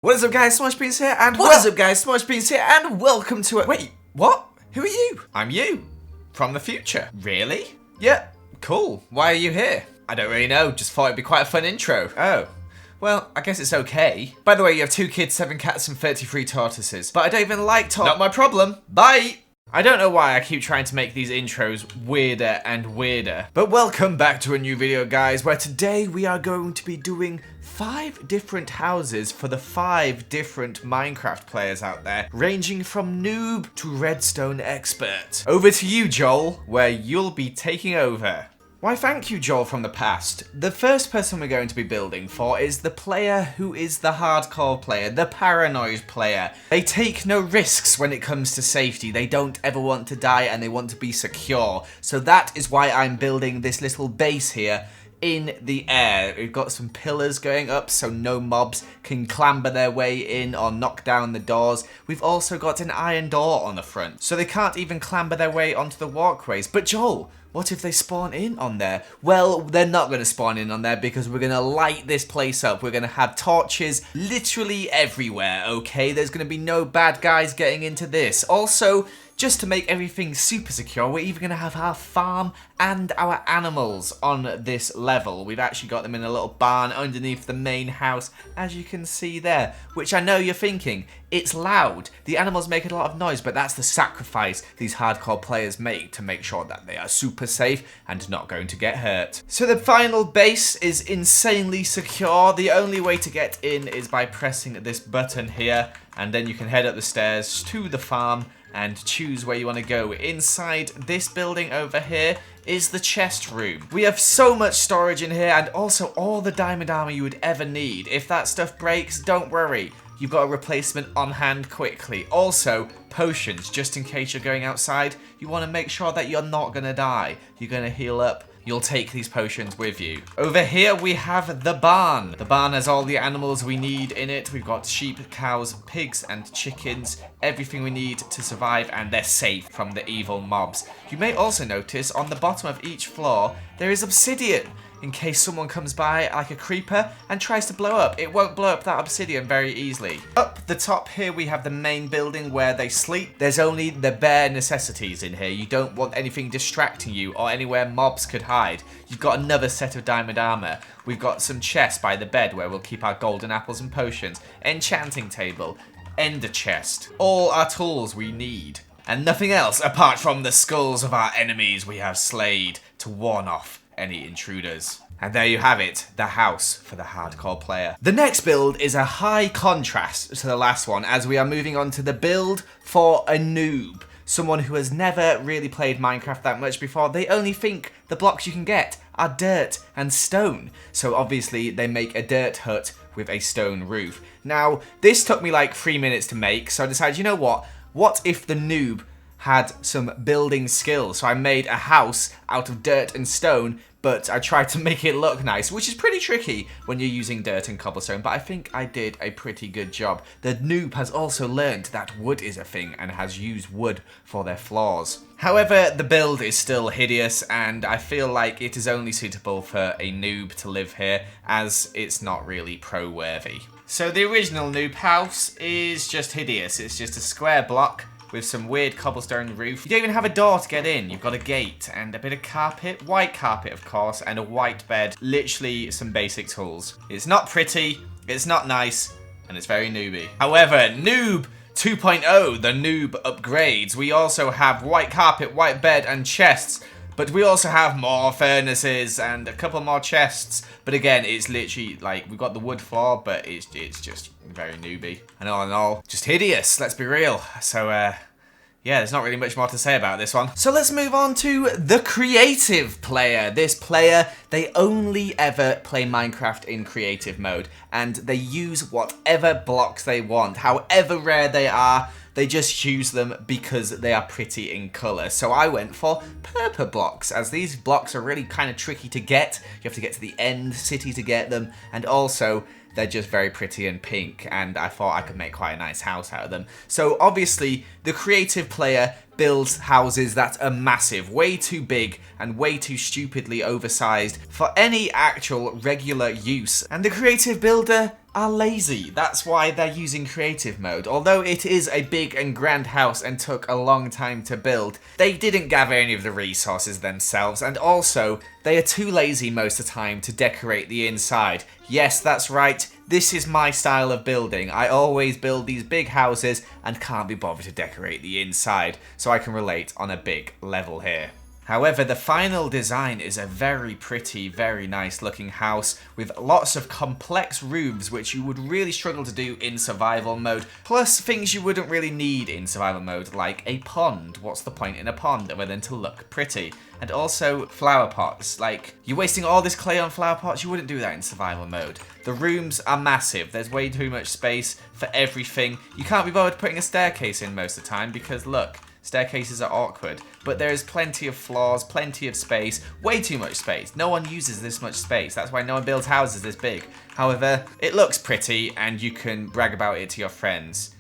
What is up guys, Smallishbeans here, and welcome to a- Wait, what? Who are you? I'm you. From the future. Really? Yeah, cool. Why are you here? I don't really know, just thought it'd be quite a fun intro. Oh. Well, I guess it's okay. By the way, you have 2 kids, 7 cats, and 33 tortoises. But I don't even like Not my problem. Bye! I don't know why I keep trying to make these intros weirder and weirder. But welcome back to a new video, guys, where today we are going to be doing 5 different houses for the 5 different Minecraft players out there, ranging from noob to redstone expert. Over to you, Joel, where you'll be taking over. Why thank you, Joel from the past. The first person we're going to be building for is the player who is the hardcore player, the paranoid player. They take no risks when it comes to safety. They don't ever want to die and they want to be secure. So that is why I'm building this little base here in the air. We've got some pillars going up so no mobs can clamber their way in or knock down the doors. We've also got an iron door on the front, so they can't even clamber their way onto the walkways. But Joel, what if they spawn in on there? Well, they're not going to spawn in on there because we're going to light this place up. We're going to have torches literally everywhere, okay? There's going to be no bad guys getting into this. Also, just to make everything super secure, we're even going to have our farm and our animals on this level. We've actually got them in a little barn underneath the main house, as you can see there, which I know you're thinking, it's loud. The animals make a lot of noise, but that's the sacrifice these hardcore players make to make sure that they are super safe and not going to get hurt. So the final base is insanely secure. The only way to get in is by pressing this button here, and then you can head up the stairs to the farm and choose where you want to go. Inside this building over here is the chest room. We have so much storage in here and also all the diamond armor you would ever need. If that stuff breaks, don't worry. You've got a replacement on hand quickly. Also, potions, just in case you're going outside. You want to make sure that you're not going to die. You're going to heal up. You'll take these potions with you. Over here we have the barn. The barn has all the animals we need in it. We've got sheep, cows, pigs, and chickens. Everything we need to survive, and they're safe from the evil mobs. You may also notice on the bottom of each floor there is obsidian, in case someone comes by like a creeper and tries to blow up. It won't blow up that obsidian very easily. Up the top here we have the main building where they sleep. There's only the bare necessities in here. You don't want anything distracting you or anywhere mobs could hide. You've got another set of diamond armor. We've got some chests by the bed where we'll keep our golden apples and potions. Enchanting table. Ender chest. All our tools we need. And nothing else apart from the skulls of our enemies we have slayed to warn off any intruders. And there you have it, the house for the hardcore player. The next build is a high contrast to the last one, as we are moving on to the build for a noob. Someone who has never really played Minecraft that much before. They only think the blocks you can get are dirt and stone. So obviously they make a dirt hut with a stone roof. Now, this took me like 3 minutes to make, so I decided, you know what? What if the noob had some building skills? So I made a house out of dirt and stone, but I tried to make it look nice, which is pretty tricky when you're using dirt and cobblestone, but I think I did a pretty good job. The noob has also learned that wood is a thing and has used wood for their floors. However, the build is still hideous, and I feel like it is only suitable for a noob to live here, as it's not really pro-worthy. So the original noob house is just hideous. It's just a square block with some weird cobblestone roof. You don't even have a door to get in. You've got a gate and a bit of carpet, white carpet of course, and a white bed. Literally some basic tools. It's not pretty, it's not nice, and it's very nooby. However, Noob 2.0, the noob upgrades. We also have white carpet, white bed, and chests. But we also have more furnaces and a couple more chests. But again, it's literally like, we've got the wood floor, but it's just very newbie. And all in all, just hideous, let's be real. So, yeah, there's not really much more to say about this one. So let's move on to the creative player. This player, they only ever play Minecraft in creative mode. And they use whatever blocks they want, however rare they are. They just use them because they are pretty in colour. So I went for purple blocks, as these blocks are really kind of tricky to get. You have to get to the end city to get them, and also they're just very pretty and pink, and I thought I could make quite a nice house out of them. So obviously the creative player builds houses that are massive, way too big and way too stupidly oversized for any actual regular use. And the creative builder are lazy. That's why they're using creative mode. Although it is a big and grand house and took a long time to build, they didn't gather any of the resources themselves, and also they are too lazy most of the time to decorate the inside. Yes, that's right. This is my style of building. I always build these big houses and can't be bothered to decorate the inside, so I can relate on a big level here. However, the final design is a very pretty, very nice looking house with lots of complex roofs which you would really struggle to do in survival mode, plus things you wouldn't really need in survival mode like a pond. What's the point in a pond other than to look pretty? And also flower pots. Like, you're wasting all this clay on flower pots, you wouldn't do that in survival mode. The rooms are massive, there's way too much space for everything. You can't be bothered putting a staircase in most of the time because look, staircases are awkward, but there is plenty of floors, plenty of space, way too much space. No one uses this much space. That's why no one builds houses this big. However, it looks pretty and you can brag about it to your friends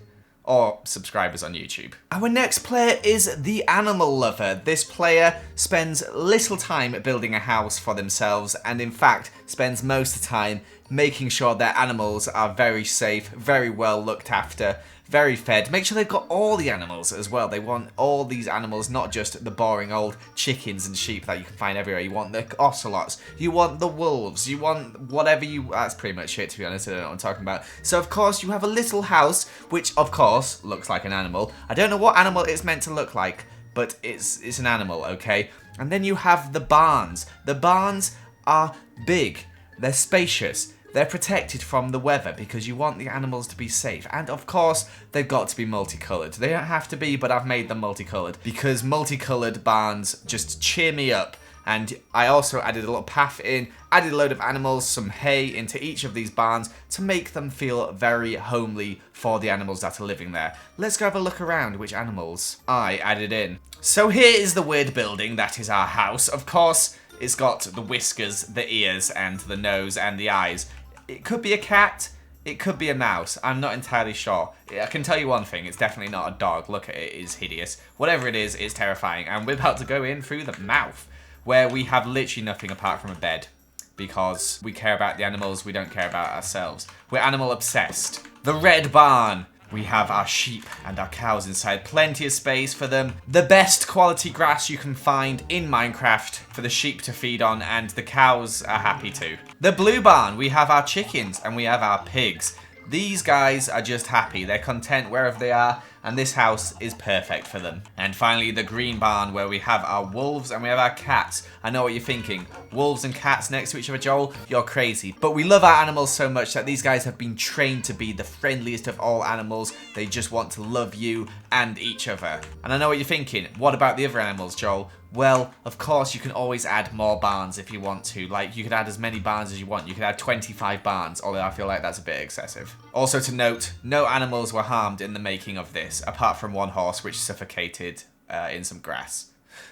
or subscribers on YouTube. Our next player is the animal lover. This player spends little time building a house for themselves and in fact spends most of the time making sure their animals are very safe, very well looked after, very fed. Make sure they've got all the animals as well. They want all these animals, not just the boring old chickens and sheep that you can find everywhere. You want the ocelots, you want the wolves, you want whatever you... That's pretty much it, to be honest. I don't know what I'm talking about. So, of course, you have a little house, which, of course, looks like an animal. I don't know what animal it's meant to look like, but it's an animal, okay? And then you have the barns. The barns are big. They're spacious. They're protected from the weather because you want the animals to be safe. And of course, they've got to be multicolored. They don't have to be, but I've made them multicolored because multicolored barns just cheer me up. And I also added a little path in, added a load of animals, some hay into each of these barns to make them feel very homely for the animals that are living there. Let's go have a look around which animals I added in. So here is the weird building that is our house. Of course, it's got the whiskers, the ears, and the nose and the eyes. It could be a cat, it could be a mouse, I'm not entirely sure. I can tell you one thing, it's definitely not a dog. Look at it, it's hideous. Whatever it is, it's terrifying. And we're about to go in through the mouth, where we have literally nothing apart from a bed. Because we care about the animals, we don't care about ourselves. We're animal obsessed. The red barn. We have our sheep and our cows inside. Plenty of space for them. The best quality grass you can find in Minecraft for the sheep to feed on, and the cows are happy too. The blue barn, we have our chickens and we have our pigs. These guys are just happy. They're content wherever they are, and this house is perfect for them. And finally, the green barn, where we have our wolves and we have our cats. I know what you're thinking. Wolves and cats next to each other, Joel? You're crazy. But we love our animals so much that these guys have been trained to be the friendliest of all animals. They just want to love you and each other. And I know what you're thinking. What about the other animals, Joel? Well, of course, you can always add more barns if you want to. Like, you could add as many barns as you want. You could add 25 barns, although I feel like that's a bit excessive. Also to note, no animals were harmed in the making of this, apart from one horse which suffocated in some grass.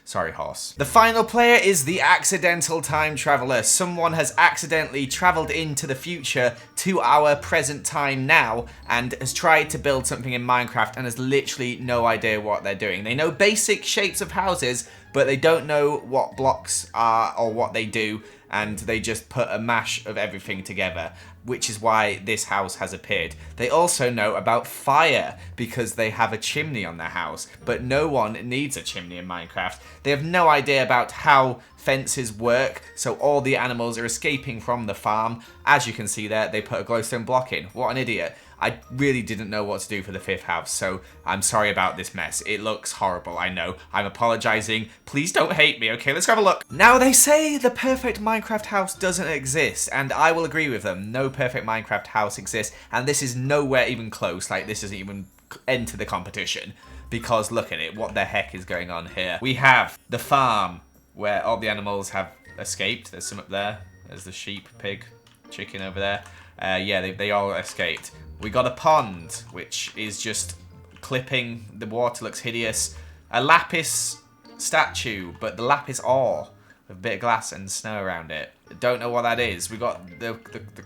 Sorry, horse. The final player is the accidental time traveler. Someone has accidentally traveled into the future to our present time now and has tried to build something in Minecraft and has literally no idea what they're doing. They know basic shapes of houses, but they don't know what blocks are or what they do, and they just put a mash of everything together, which is why this house has appeared. They also know about fire because they have a chimney on their house, but no one needs a chimney in Minecraft. They have no idea about how fences work, so all the animals are escaping from the farm. As you can see there, they put a glowstone block in. What an idiot. I really didn't know what to do for the fifth house, so I'm sorry about this mess. It looks horrible, I know. I'm apologizing. Please don't hate me, okay? Let's have a look. Now, they say the perfect Minecraft house doesn't exist, and I will agree with them. No perfect Minecraft house exists, and this is nowhere even close. Like, this doesn't even enter the competition, because look at it. What the heck is going on here? We have the farm, where all the animals have escaped. There's some up there. There's the sheep, pig, chicken over there. Yeah, they all escaped. We got a pond, which is just clipping. The water looks hideous. A lapis statue, but the lapis ore with a bit of glass and snow around it. Don't know what that is. We got the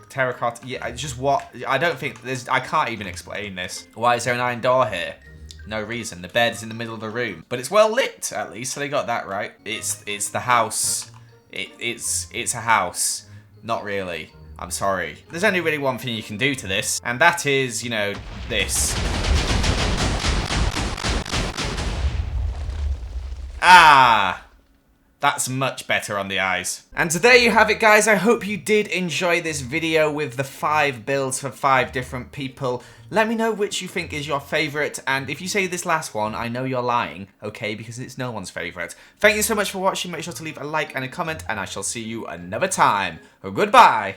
terracotta. Yeah, it's just what I don't think there's. I can't even explain this. Why is there an iron door here? No reason. The bed's in the middle of the room, but it's well lit at least, so they got that right. It's the house. It's a house. Not really. I'm sorry. There's only really one thing you can do to this, and that is, you know, this. Ah! That's much better on the eyes. And so there you have it, guys. I hope you did enjoy this video with the 5 builds for 5 different people. Let me know which you think is your favourite, and if you say this last one, I know you're lying, okay, because it's no one's favourite. Thank you so much for watching. Make sure to leave a like and a comment, and I shall see you another time. Goodbye!